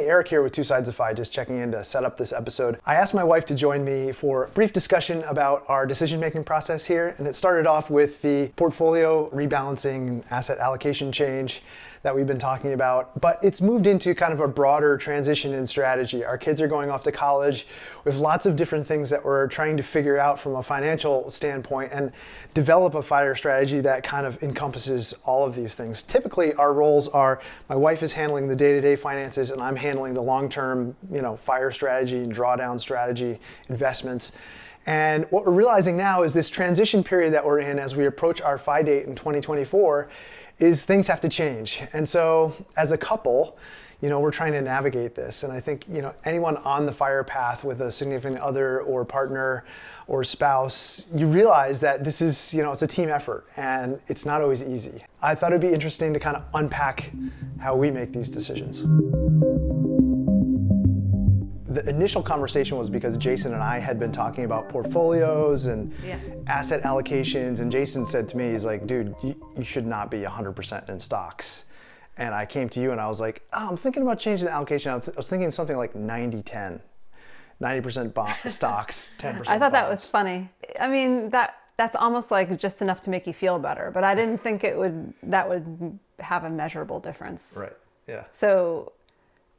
Eric here with Two Sides of FI, just checking in to set up this episode. I asked my wife to join me for a brief discussion about our decision-making process here, and it started off with the portfolio rebalancing and asset allocation change that we've been talking about, but it's moved into kind of a broader transition in strategy. Our kids are going off to college. We have lots of different things that we're trying to figure out from a financial standpoint and develop a FIRE strategy that kind of encompasses all of these things. Typically, our roles are, my wife is handling the day-to-day finances and I'm handling the long-term, FIRE strategy and drawdown strategy, investments. And what we're realizing now is this transition period that we're in as we approach our FI date in 2024 is things have to change. And so as a couple, we're trying to navigate this. And I think, anyone on the FIRE path with a significant other or partner or spouse, you realize that this is, it's a team effort and it's not always easy. I thought it'd be interesting to kind of unpack how we make these decisions. The initial conversation was because Jason and I had been talking about portfolios and asset allocations, and Jason said to me, he's like, dude, you should not be 100% in stocks. And I came to you and I was like, I'm thinking about changing the allocation. I was thinking something like 90-10, 90% stocks, 10% I thought bonds. That was funny. I mean, that's almost like just enough to make you feel better, but I didn't think that would have a measurable difference. Right, yeah. So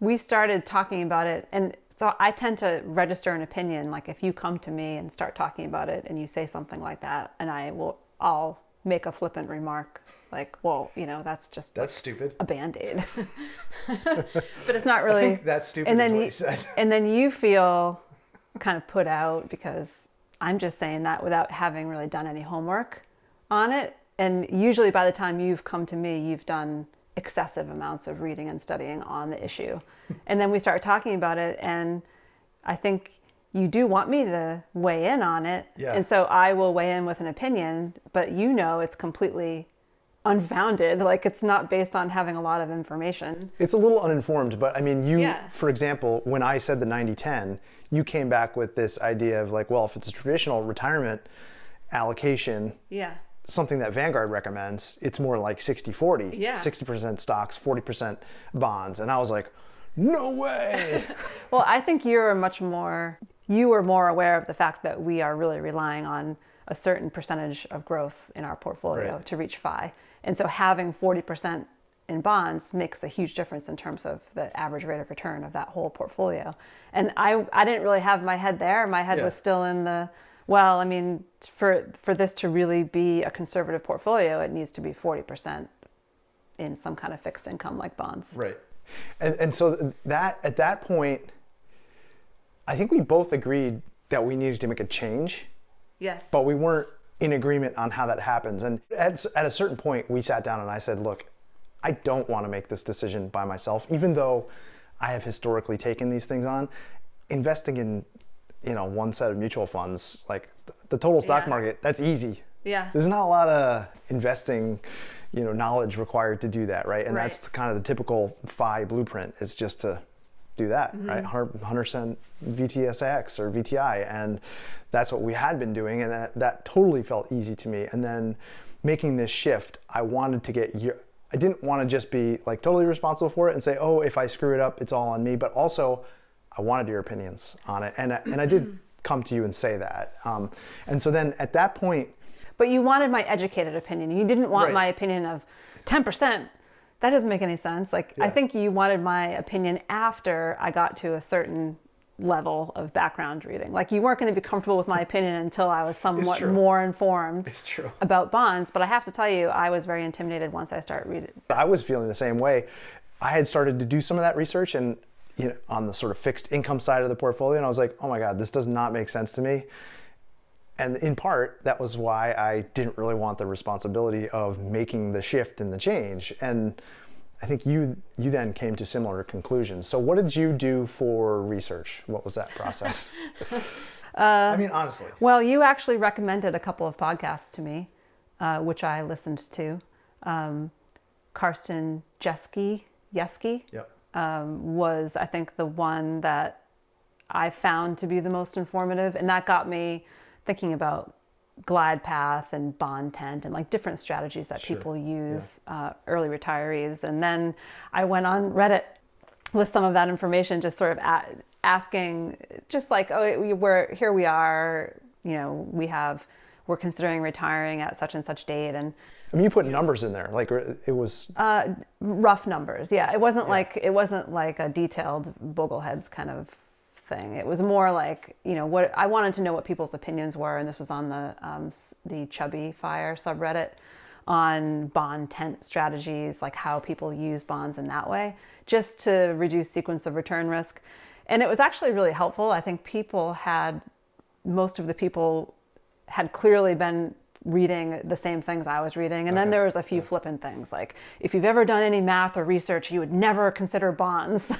we started talking about it, and so I tend to register an opinion. Like if you come to me and start talking about it and you say something like that, and I'll make a flippant remark like, well, that's stupid. A Band-Aid. But it's not really. I think that's stupid is what you said. And then you feel kind of put out because I'm just saying that without having really done any homework on it. And usually by the time you've come to me, you've done excessive amounts of reading and studying on the issue. And then we start talking about it, and I think you do want me to weigh in on it. Yeah. And so I will weigh in with an opinion, but it's completely unfounded. Like it's not based on having a lot of information. It's a little uninformed, but I mean, for example, when I said the 90-10, you came back with this idea of like, well, if it's a traditional retirement allocation, something that Vanguard recommends, it's more like 60-40, 60% stocks, 40% bonds. And I was like, no way. Well, I think you were more aware of the fact that we are really relying on a certain percentage of growth in our portfolio to reach FI. And so having 40% in bonds makes a huge difference in terms of the average rate of return of that whole portfolio. And I didn't really have my head there. My head was still in the, well, I mean, for this to really be a conservative portfolio, it needs to be 40% in some kind of fixed income like bonds. Right. And so that at that point, I think we both agreed that we needed to make a change. Yes. But we weren't in agreement on how that happens. And at a certain point, we sat down and I said, look, I don't want to make this decision by myself, even though I have historically taken these things on. Investing in, one set of mutual funds, like the total stock market, that's easy. Yeah. There's not a lot of investing, knowledge required to do that, right? And that's kind of the typical FI blueprint, is just to do that, right? 100% VTSX or VTI. And that's what we had been doing. And that totally felt easy to me. And then making this shift, I wanted to I didn't want to just be like totally responsible for it and say, oh, if I screw it up, it's all on me. But also I wanted your opinions on it. And I did come to you and say that. And so then at that point. But you wanted my educated opinion. You didn't want my opinion of 10%. That doesn't make any sense. I think you wanted my opinion after I got to a certain level of background reading. Like you weren't going to be comfortable with my opinion until I was somewhat more informed about bonds. But I have to tell you, I was very intimidated once I started reading. I was feeling the same way. I had started to do some of that research and on the sort of fixed income side of the portfolio, and I was like, oh my God, this does not make sense to me. And in part, that was why I didn't really want the responsibility of making the shift and the change. And I think you then came to similar conclusions. So what did you do for research? What was that process? I mean, honestly. Well, you actually recommended a couple of podcasts to me, which I listened to. Karsten Jeske was, I think, the one that I found to be the most informative. And that got me thinking about glide path and bond tent and like different strategies that people use, early retirees. And then I went on Reddit with some of that information, just sort of asking, just like, oh, here we are, we're considering retiring at such and such date. And I mean, you put numbers in there, like it was rough numbers. Yeah. It wasn't like a detailed Bogleheads kind of thing. It was more like, what I wanted to know what people's opinions were. And this was on the Chubby Fire subreddit on bond tent strategies, like how people use bonds in that way, just to reduce sequence of return risk. And it was actually really helpful. I think most of the people had clearly been reading the same things I was reading. And then there was a few flippant things, like if you've ever done any math or research, you would never consider bonds,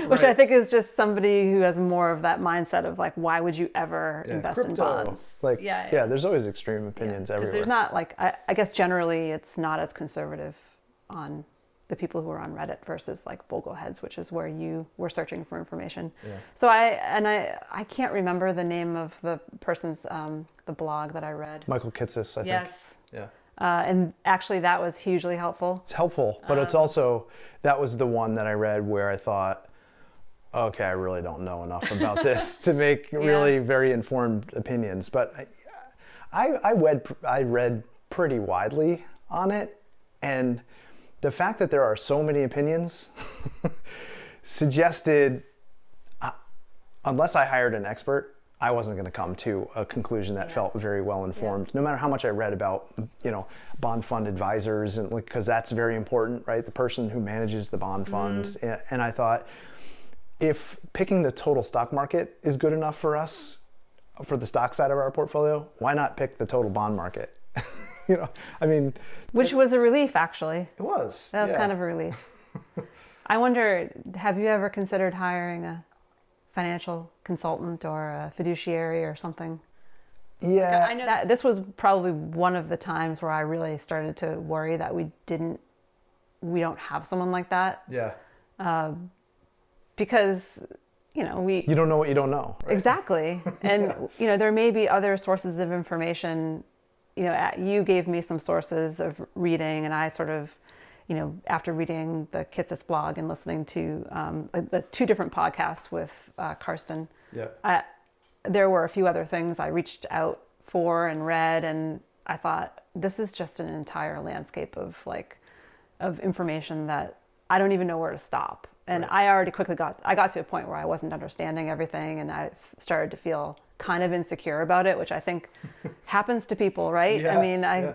which I think is just somebody who has more of that mindset of like, why would you ever invest in bonds? Like, there's always extreme opinions everywhere. Because there's not like, I guess generally it's not as conservative on the people who are on Reddit versus like Bogleheads, which is where you were searching for information. Yeah. So I can't remember the name of the person's the blog that I read. Michael Kitces, I think. Yes. Yeah. And actually that was hugely helpful. It's helpful, but it's also, that was the one that I read where I thought, okay, I really don't know enough about this to make really very informed opinions. But I read pretty widely on it, and the fact that there are so many opinions suggested, unless I hired an expert, I wasn't going to come to a conclusion that felt very well informed, no matter how much I read about, bond fund advisors, and because that's very important, right? The person who manages the bond fund. And I thought, if picking the total stock market is good enough for us, for the stock side of our portfolio, why not pick the total bond market? Which was a relief, actually. It was. That was kind of a relief. I wonder, have you ever considered hiring a financial consultant or a fiduciary or something? Yeah. I know that this was probably one of the times where I really started to worry that we don't have someone like that. Yeah. Because, you don't know what you don't know. Right? Exactly. And, there may be other sources of information. You gave me some sources of reading, and I sort of, after reading the Kitces blog and listening to the two different podcasts with Karsten, there were a few other things I reached out for and read, and I thought, this is just an entire landscape of information that I don't even know where to stop. And I already quickly got to a point where I wasn't understanding everything, and I started to feel kind of insecure about it, which I think happens to people, right? Yeah,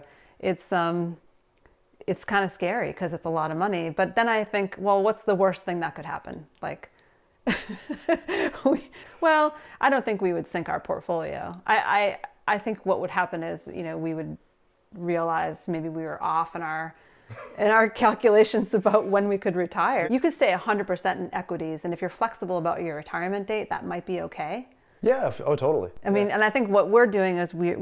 it's kind of scary because it's a lot of money. But then I think, well, what's the worst thing that could happen? Like, I don't think we would sink our portfolio. I think what would happen is, we would realize maybe we were off in our calculations about when we could retire. You could stay 100% in equities, and if you're flexible about your retirement date, that might be okay. Yeah. Oh, totally. I mean, and I think what we're doing is we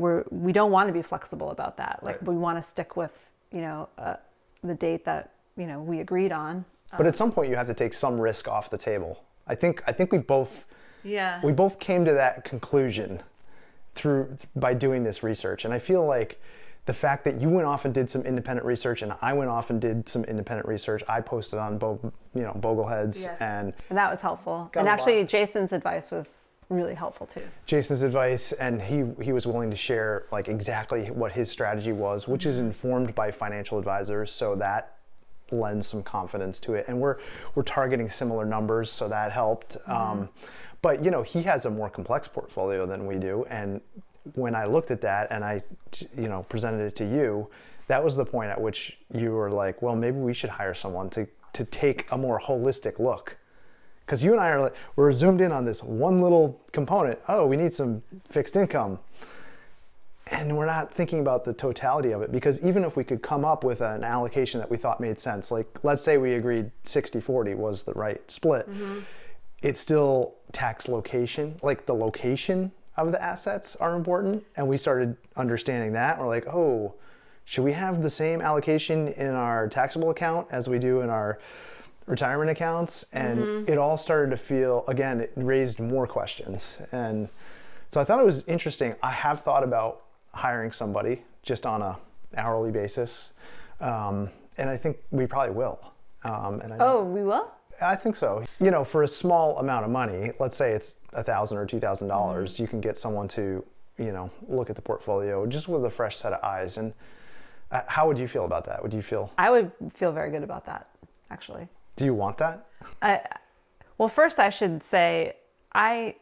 don't want to be flexible about that. Like, we want to stick with, the date that, we agreed on. But at some point you have to take some risk off the table. I think we both came to that conclusion by doing this research. And I feel like the fact that you went off and did some independent research, and I went off and did some independent research, I posted on Bogleheads, and that was helpful. And actually, Jason's advice was really helpful too. Jason's advice, and he was willing to share like exactly what his strategy was, which is informed by financial advisors, so that lends some confidence to it. And we're targeting similar numbers, so that helped. But he has a more complex portfolio than we do, and when I looked at that and I presented it to you, that was the point at which you were like, well, maybe we should hire someone to take a more holistic look. Because you and I we're zoomed in on this one little component. Oh, we need some fixed income. And we're not thinking about the totality of it, because even if we could come up with an allocation that we thought made sense, like let's say we agreed 60-40 was the right split, it's still tax location, like the location of the assets are important. And we started understanding that. We're like, oh, should we have the same allocation in our taxable account as we do in our retirement accounts? And it all started to feel, again, it raised more questions. And so I thought it was interesting. I have thought about hiring somebody just on a hourly basis. And I think we probably will. We will? I think so. You know, for a small amount of money, let's say it's $1,000 or $2,000, you can get someone to, you know, look at the portfolio just with a fresh set of eyes. And how would you feel about that? I would feel very good about that, actually. Do you want that? Well, first I should say I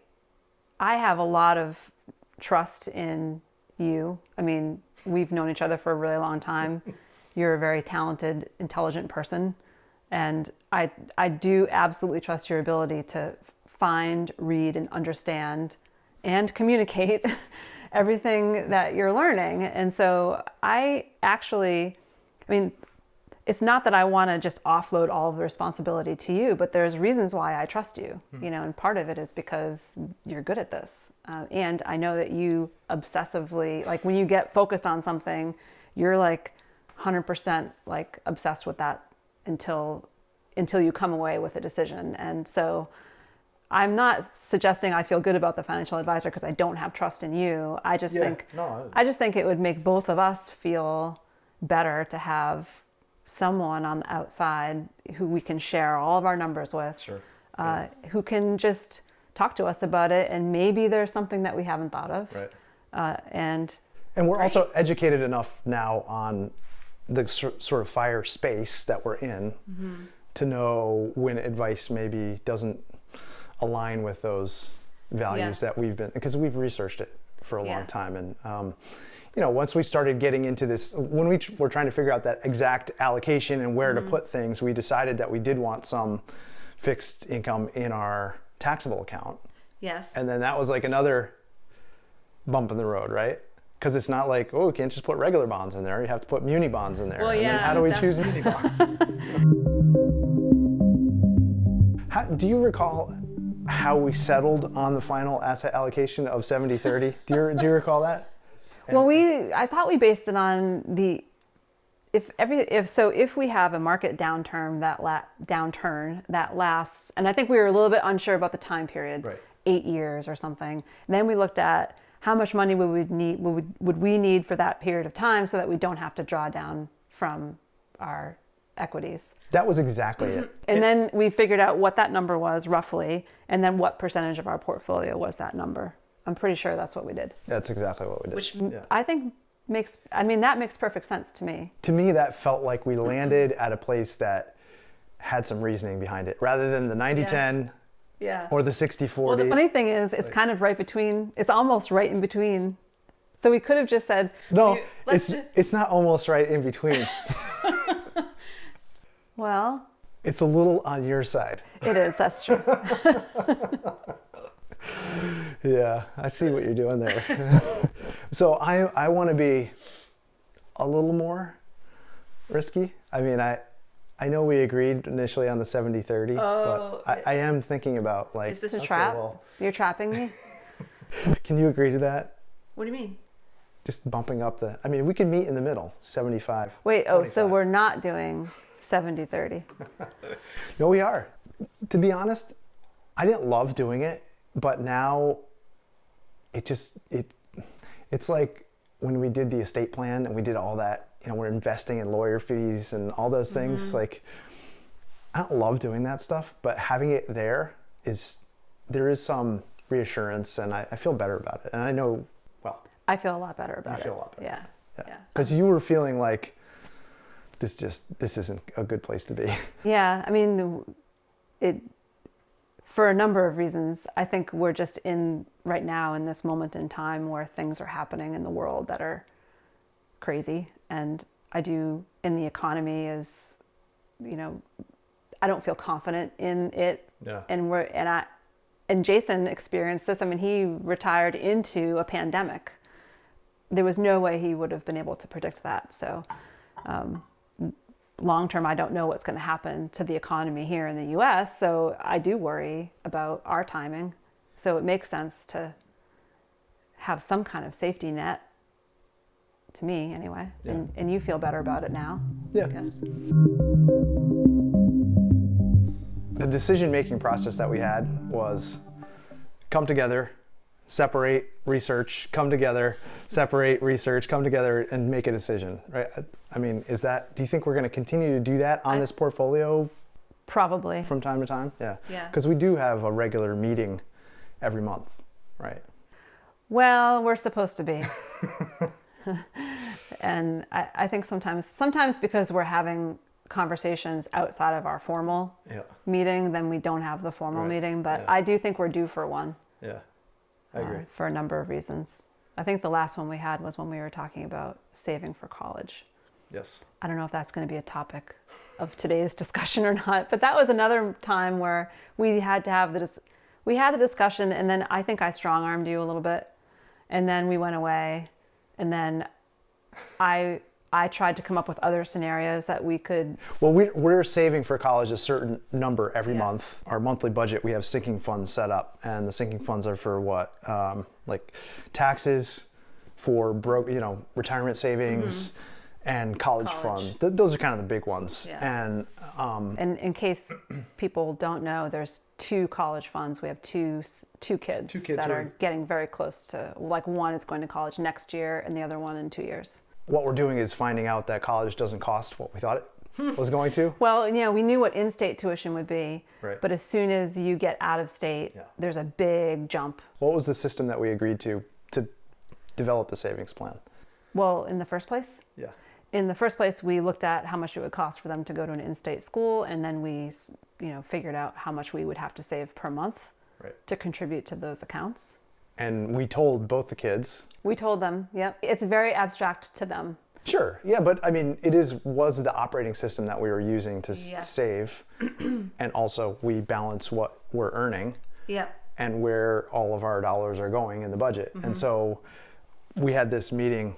have a lot of trust in you. I mean, we've known each other for a really long time. You're a very talented, intelligent person. And I do absolutely trust your ability to find, read, and understand and communicate everything that you're learning. And so it's not that I want to just offload all of the responsibility to you, but there's reasons why I trust you, you know, and part of it is because you're good at this. And I know that you obsessively, like when you get focused on something, you're like 100% like obsessed with that until you come away with a decision. And so I'm not suggesting I feel good about the financial advisor because I don't have trust in you. I just think it would make both of us feel better to have someone on the outside who we can share all of our numbers with, who can just talk to us about it, and maybe there's something that we haven't thought of. Right. And we're also educated enough now on the sort of fire space that we're in to know when advice maybe doesn't align with those values that because we've researched it for a long time. And you know, once we started getting into this, when we were trying to figure out that exact allocation and where to put things, we decided that we did want some fixed income in our taxable account. Yes. And then that was like another bump in the road, right? Because it's not like, oh, we can't just put regular bonds in there. You have to put muni bonds in there. Well, and then how do we choose muni bonds? Do you recall how we settled on the final asset allocation of 70-30? Do you recall that? Well, I thought we based it on if we have a market downturn that lasts, and I think we were a little bit unsure about the time period, 8 years or something. And then we looked at how much money would we need for that period of time so that we don't have to draw down from our equities. That was exactly it. And then we figured out what that number was roughly, and then what percentage of our portfolio was that number. I'm pretty sure that's what we did. That's exactly what we did. Which I think that makes perfect sense to me. To me, that felt like we landed at a place that had some reasoning behind it, rather than the 90-10 or the 60-40. Well, the funny thing is, it's kind of right between, it's almost right in between. So we could have just said, no, it's not almost right in between. Well, it's a little on your side. It is, that's true. Yeah, I see what you're doing there. So I want to be a little more risky. I mean, I know we agreed initially on the 70-30, but I am thinking about like... Is this a trap? Well, you're trapping me? Can you agree to that? What do you mean? Just bumping up I mean, we can meet in the middle, 75. Wait, 25. So we're not doing 70-30? No, we are. To be honest, I didn't love doing it, but now it's like when we did the estate plan and we did all that, you know, we're investing in lawyer fees and all those things. Like, I don't love doing that stuff, but having it there there is some reassurance, and I feel better about it. And I know, I feel a lot better about it. You feel a lot better. Yeah. Because you were feeling like this isn't a good place to be. Yeah, I mean, for a number of reasons, I think we're just right now in this moment in time where things are happening in the world that are crazy. And in the economy is, you know, I don't feel confident in it. Yeah. And Jason experienced this. I mean, he retired into a pandemic. There was no way he would have been able to predict that. So, long term, I don't know what's going to happen to the economy here in the US, so I do worry about our timing. So it makes sense to have some kind of safety net, to me anyway. Yeah. And you feel better about it now, I guess. The decision-making process that we had was come together, separate, research, come together, separate, research, come together, and make a decision, right? I mean, do you think we're going to continue to do that on this portfolio Probably. from time to time? Yeah. Yeah. Because we do have a regular meeting every month, right? Well, we're supposed to be. And I think sometimes because we're having conversations outside of our formal meeting, then we don't have the formal meeting. But I do think we're due for one. Yeah, I agree. For a number of reasons. I think the last one we had was when we were talking about saving for college. Yes. I don't know if that's going to be a topic of today's discussion or not, but that was another time where we had to have we had the discussion, and then I think I strong-armed you a little bit, and then we went away, and then I tried to come up with other scenarios that we could. Well, we're saving for college a certain number every Yes. month. Our monthly budget, we have sinking funds set up, and the sinking funds are for what? Like taxes, for retirement savings, and college fund. Those are kind of the big ones. Yeah. And in case people don't know, there's 2 college funds. We have two kids that are getting very close to, like, one is going to college next year and the other one in 2 years. What we're doing is finding out that college doesn't cost what we thought it was going to. Well, we knew what in-state tuition would be, Right. but as soon as you get out of state, there's a big jump. What was the system that we agreed to develop the savings plan? Well, in the first place? Yeah. In the first place, we looked at how much it would cost for them to go to an in-state school, and then we, figured out how much we would have to save per month to contribute to those accounts. And we told both the kids. We told them, yep. It's very abstract to them. Sure, yeah, but I mean, was the operating system that we were using to save, and also we balance what we're earning, and where all of our dollars are going in the budget. And so we had this meeting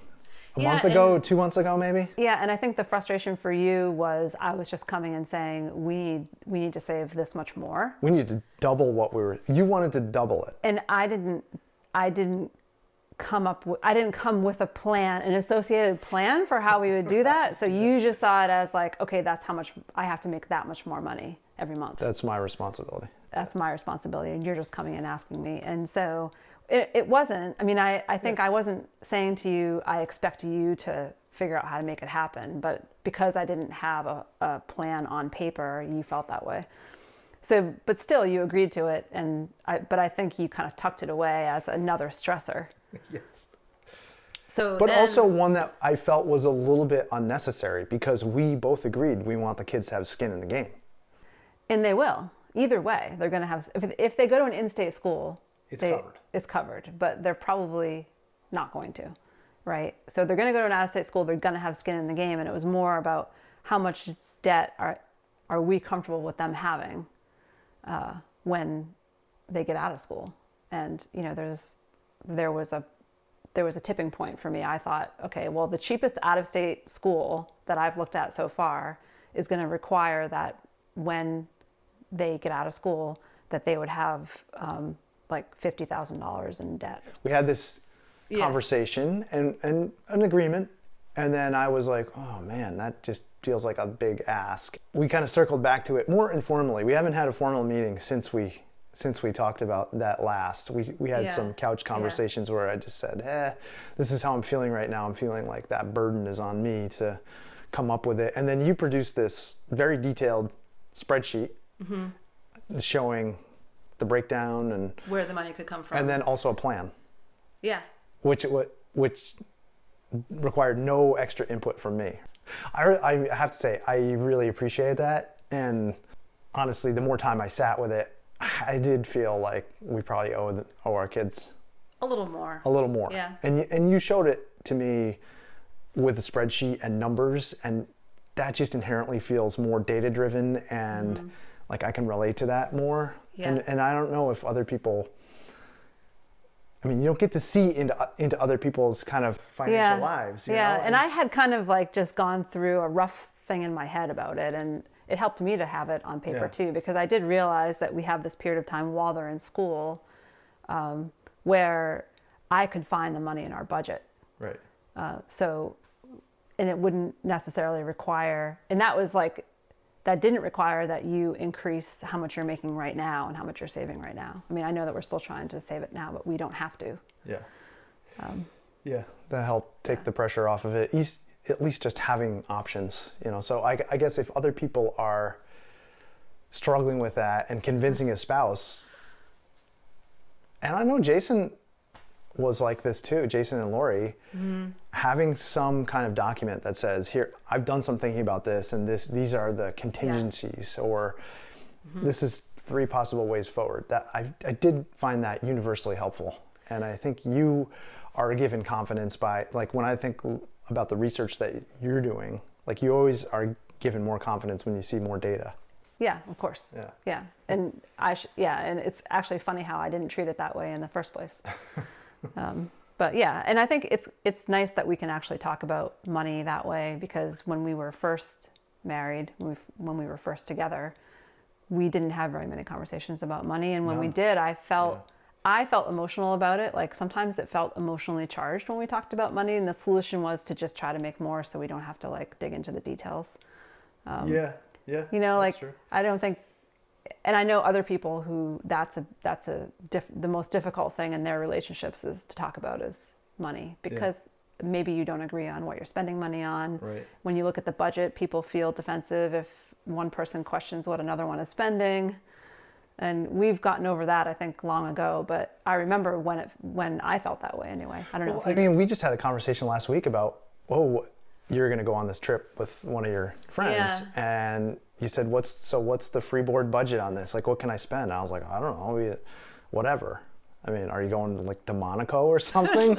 a month ago, 2 months ago, maybe. Yeah, and I think the frustration for you was I was just coming and saying we need to save this much more. We need to double what you wanted to double it. And I didn't come with a plan, an associated plan for how we would do that. So you just saw it as like, okay, that's how much I have to make that much more money every month. That's my responsibility. That's my responsibility. And you're just coming and asking me. And so it wasn't, I think I wasn't saying to you, I expect you to figure out how to make it happen. But because I didn't have a plan on paper, you felt that way. So, but still, you agreed to it, but I think you kind of tucked it away as another stressor. Yes. But also one that I felt was a little bit unnecessary, because we both agreed we want the kids to have skin in the game. And they will. Either way, they're going to have. If they go to an in-state school, it's covered. But they're probably not going to, right? So they're going to go to an out-of-state school. They're going to have skin in the game, and it was more about how much debt are we comfortable with them having when they get out of school. And there was a tipping point for me. I thought, okay, well, the cheapest out-of-state school that I've looked at so far is going to require that when they get out of school, that they would have like $50,000 in debt. We had this conversation and an agreement, and then I was like, oh man, that just feels like a big ask. We kind of circled back to it more informally. We haven't had a formal meeting since we talked about that last. We had some couch conversations where I just said, this is how I'm feeling right now. I'm feeling like that burden is on me to come up with it. And then you produced this very detailed spreadsheet showing the breakdown and where the money could come from. And then also a plan. Yeah. Which required no extra input from me. I have to say, I really appreciated that. And honestly, the more time I sat with it, I did feel like we probably owe our kids a little more. Yeah. And you showed it to me with a spreadsheet and numbers, and that just inherently feels more data driven, and like I can relate to that more. Yeah. And I don't know if other people, you don't get to see into other people's kind of financial lives. You know? And I had kind of like just gone through a rough thing in my head about it, and it helped me to have it on paper too, because I did realize that we have this period of time while they're in school where I could find the money in our budget. Right. And it wouldn't necessarily require, and that didn't require that you increase how much you're making right now and how much you're saving right now. I know that we're still trying to save it now, but we don't have to. Yeah. That helped take the pressure off of it. At least just having options, So I guess if other people are struggling with that and convincing his spouse. And I know Jason was like this too, Jason and Lori, having some kind of document that says, here, I've done some thinking about this, and these are the contingencies, or this is 3 possible ways forward. That I did find that universally helpful. And I think you are given confidence by, like, when I think about the research that you're doing, like, you always are given more confidence when you see more data. Yeah, of course. Yeah. And and it's actually funny how I didn't treat it that way in the first place. But yeah, and I think it's nice that we can actually talk about money that way, because when we were first married, when we were first together, we didn't have very many conversations about money. And when we did, I felt emotional about it. Like, sometimes it felt emotionally charged when we talked about money, and the solution was to just try to make more so we don't have to, like, dig into the details. Yeah, you know, like, true. I don't think, and I know other people who the most difficult thing in their relationships is to talk about is money, because maybe you don't agree on what you're spending money on. Right. When you look at the budget, people feel defensive if one person questions what another one is spending. And we've gotten over that, I think, long ago. But I remember when I felt that way anyway. I don't know. I mean, we just had a conversation last week about, you're going to go on this trip with one of your friends, and you said, what's the freeboard budget on this? Like, what can I spend? I was like, I don't know, whatever. I mean, are you going, like, to Monaco or something?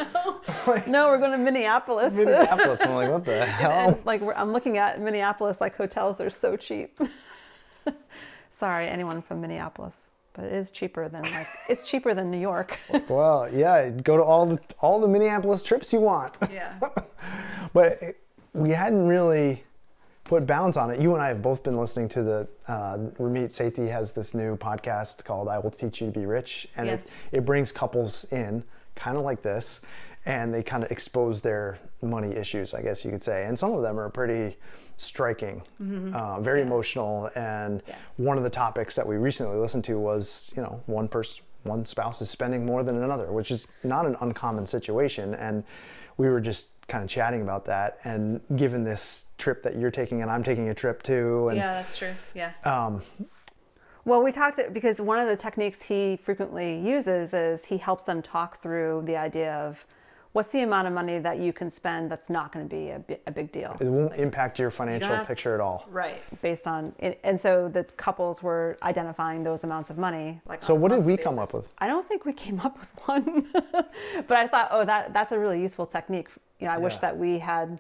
No, we're going to Minneapolis. I'm like, what the hell? And, I'm looking at Minneapolis, like, hotels, they're so cheap. Sorry, anyone from Minneapolis, but it is cheaper than, it's cheaper than New York. Well, yeah, go to all the Minneapolis trips you want. Yeah. But we hadn't really put bounds on it. You and I have both been listening to the Ramit Sethi has this new podcast called I Will Teach You to Be Rich. And it brings couples in, kind of like this, and they kind of expose their money issues, I guess you could say. And some of them are pretty striking, very emotional. And one of the topics that we recently listened to was, one spouse is spending more than another, which is not an uncommon situation. And we were just kind of chatting about that, and given this trip that you're taking and I'm taking a trip too. And, yeah, that's true. Yeah. Well, we talked, because one of the techniques he frequently uses is he helps them talk through the idea of what's the amount of money that you can spend that's not going to be a big deal. It won't impact your financial picture at all. Right. Based on it. And so the couples were identifying those amounts of money. So what did we come up with? I don't think we came up with one, but I thought, that's a really useful technique. I wish that we had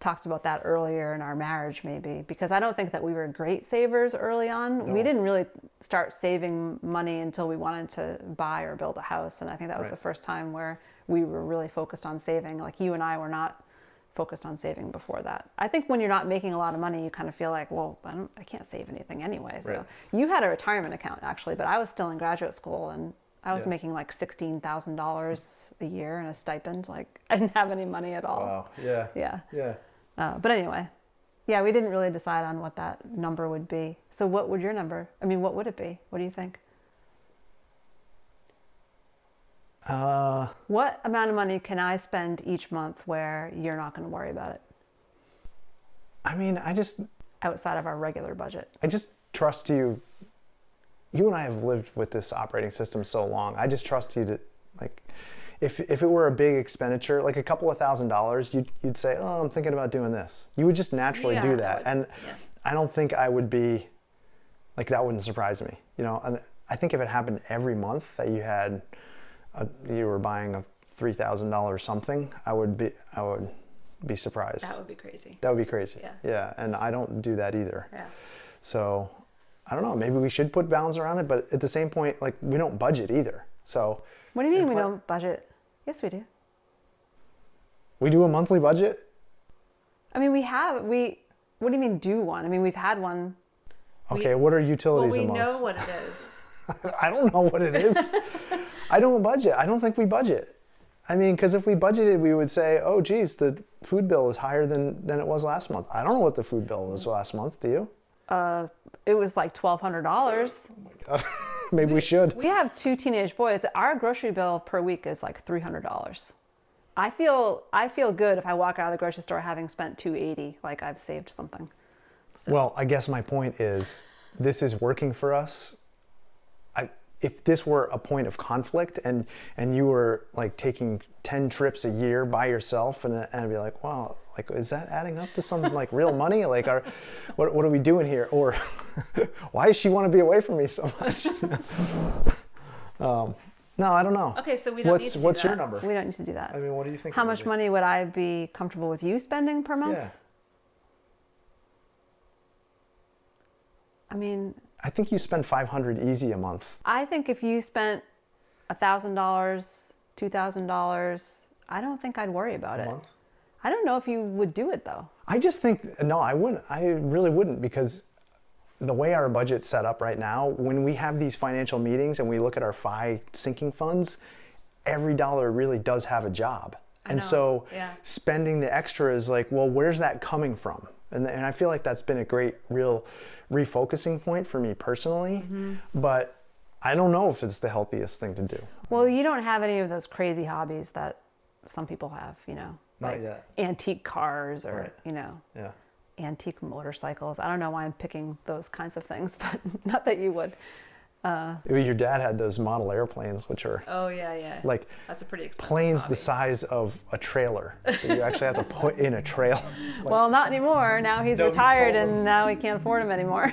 talked about that earlier in our marriage, maybe, because I don't think that we were great savers early on. No. We didn't really start saving money until we wanted to buy or build a house. And I think that was the first time where we were really focused on saving. Like, you and I were not focused on saving before that. I think when you're not making a lot of money, you kind of feel like, well, I can't save anything anyway. So you had a retirement account, actually, but I was still in graduate school, and I was making like $16,000 a year in a stipend. Like, I didn't have any money at all. Wow. Yeah. But anyway, we didn't really decide on what that number would be. So what would your number? I mean, what would it be? What do you think? What amount of money can I spend each month where you're not going to worry about it? I mean, outside of our regular budget. I just trust you. You and I have lived with this operating system so long. I just trust you to, like, if it were a big expenditure, like a couple of $1,000s, you'd say, oh, I'm thinking about doing this. You would just naturally do that. And I don't think I would be, like, that wouldn't surprise me. And I think if it happened every month that you were buying a $3,000 something, I would be surprised. That would be crazy. That would be crazy. Yeah. And I don't do that either. Yeah. So I don't know, maybe we should put bounds around it, but at the same point, like, we don't budget either. So what do you mean we don't budget? Yes, we do. We do a monthly budget? I mean, what do you mean do one? I mean, we've had one. Okay, what are utilities a month? We know what it is. I don't know what it is. I don't budget. I don't think we budget. I mean, because if we budgeted, we would say, oh, geez, the food bill is higher than it was last month. I don't know what the food bill was last month. Do you? It was like $1,200. Oh my God. Maybe we should. We have 2 teenage boys. Our grocery bill per week is like $300. I feel good if I walk out of the grocery store having spent $280, like I've saved something. So. Well, I guess my point is, this is working for us, if this were a point of conflict and you were like taking 10 trips a year by yourself, and I'd be like, wow, like, is that adding up to some like real money? Like, what are we doing here? Or why does she want to be away from me so much? No, I don't know. Okay, so we don't need to do what's that. your number? We don't need to do that. I mean, what do you think? How much money would I be comfortable with you spending per month? Yeah. I mean, I think you spend $500 easy a month. I think if you spent $1,000, $2,000, I don't think I'd worry about it. Month? I don't know if you would do it though. I just think, no, I wouldn't. I really wouldn't, because the way our budget's set up right now, when we have these financial meetings and we look at our FI sinking funds, every dollar really does have a job. And so spending the extra is like, well, where's that coming from? And I feel like that's been a great, real refocusing point for me personally. But I don't know if it's the healthiest thing to do. Well, you don't have any of those crazy hobbies that some people have, you know, Not like yet. antique cars or, Right. you know, Yeah. antique motorcycles. I don't know why I'm picking those kinds of things, but not that you would. Your dad had those model airplanes, which are Oh, yeah. like That's a pretty expensive planes hobby. the size of a trailer that you actually have to put in a trailer. Well, not anymore. Now he's No, he retired sold them. and now he can't afford them anymore.